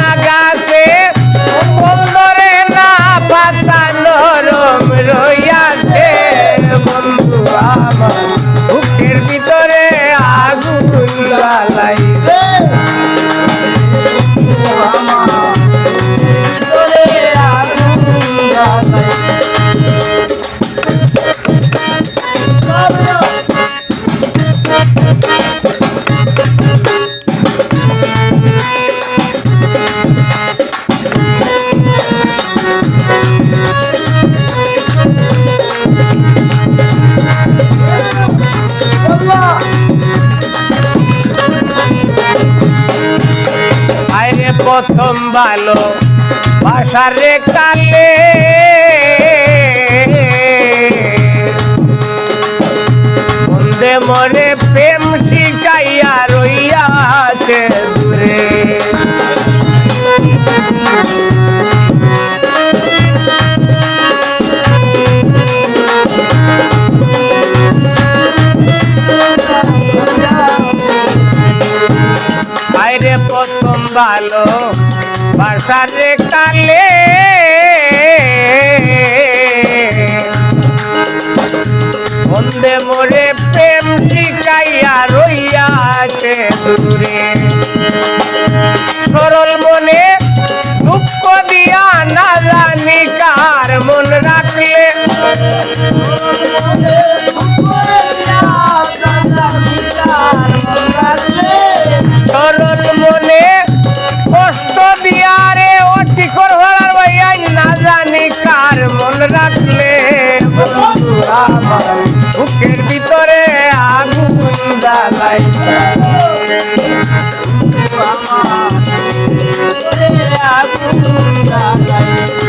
না গাছে বন্দরে না পাতা নরম রইয়াছে বন্ধু আমার বুকের ভিতরে আগুন জ্বালাইছে প্রথম ভালো ভাষার কালে বন্দে মরে প্রেম শিখাইয়া রইয়াছে দূরে আইরে প্রথম ভালো ভাষার কালে বন্দে মোরে প্রেম শিখাইয়া রইয়াছে দূরে সরল মনে দুঃখ দিয়া না জানি কার মন রাখলে সরল মনে কষ্ট দিয়া রে অতি করবার ভাইয়া না জানি কার মন রাখলে আমার বুকের ভিতরে আগুন জ্বালাইছে আগুন জ্বালাইছে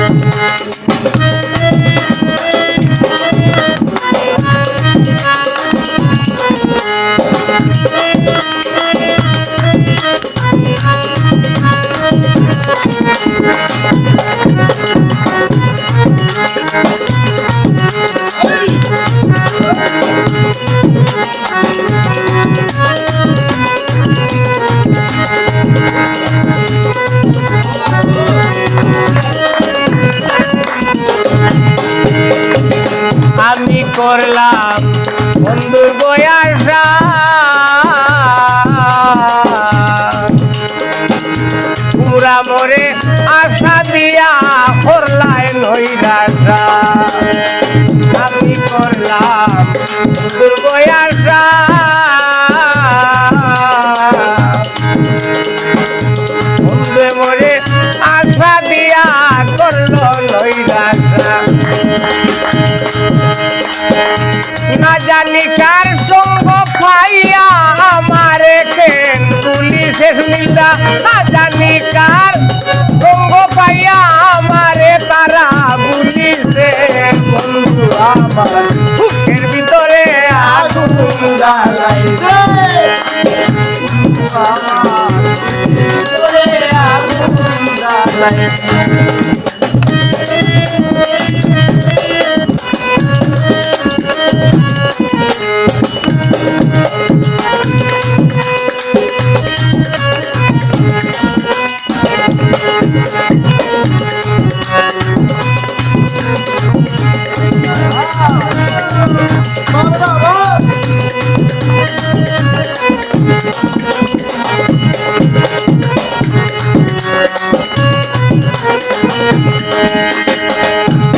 আমি করলাম বন্ধুর বয়াসা পুরা মরে আশা দিয়া করলাই নৈরাশা আমি করলাম বন্ধুর বয়াসা বন্ধু মরে আশা দিয়া করলো নৈরাশা না জানি কার সঙ্গ পাইয়া আমারে কেন পুলিশে শুনিলা না জানি কার সঙ্গ পাইয়া আমারে তারা পুলিশে বন্ধু আমার বুকের ভিতরে আগুন জ্বালাইছে আমার ভিতরে আগুন জ্বালাইছে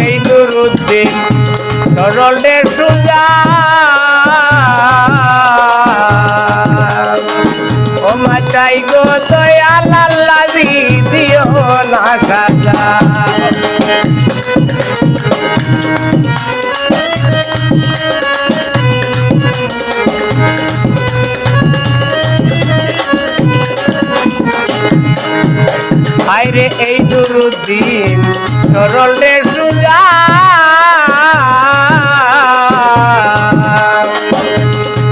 এই নুরুদ্দিন সরলের সুজা ও মাচাই গো দয়াল আল্লাহ দিও না সাজা আইরে এই নুরুদ্দিন সরলের সুজা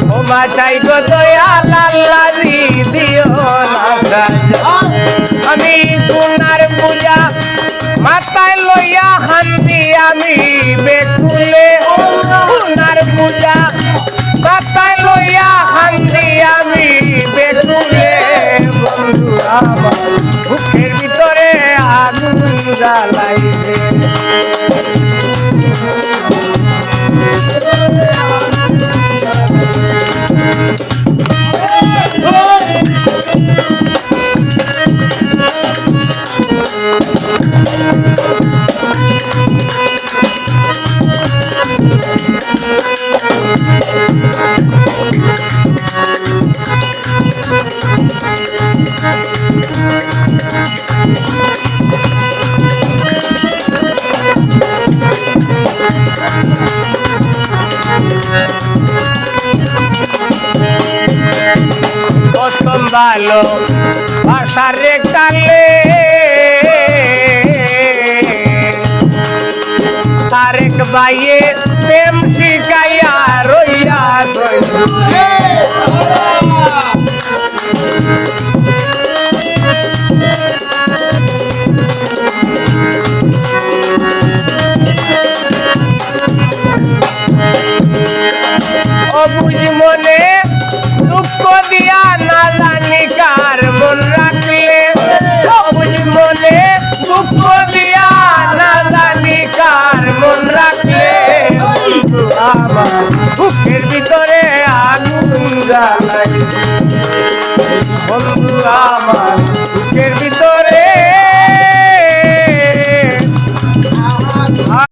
ও মাচাই গো দয়াল আল্লাহ দিও না সাজা আমি গুনার পূজা মাথায় লইয়া হান্দি আমি বেকুলে গুনার পূজা মাথায় লইয়া হান্দি আমি বেকুলে বন্ধু আমার বুকের ভিতরে প্রথম ভালো ভাষারে কালে আরেক বাইয়ে প্রেম শিখাইয়া রইয়া অবুঝ মনে দুঃখ দিয়া না জানি কার মন রাখলে অবুঝ মনে দুঃখ দিয়া না জানি কার মন রাখলে আমার বুকের ভিতরে আগুন জ্বালাই বন্ধু আমার বুকের ভিতরে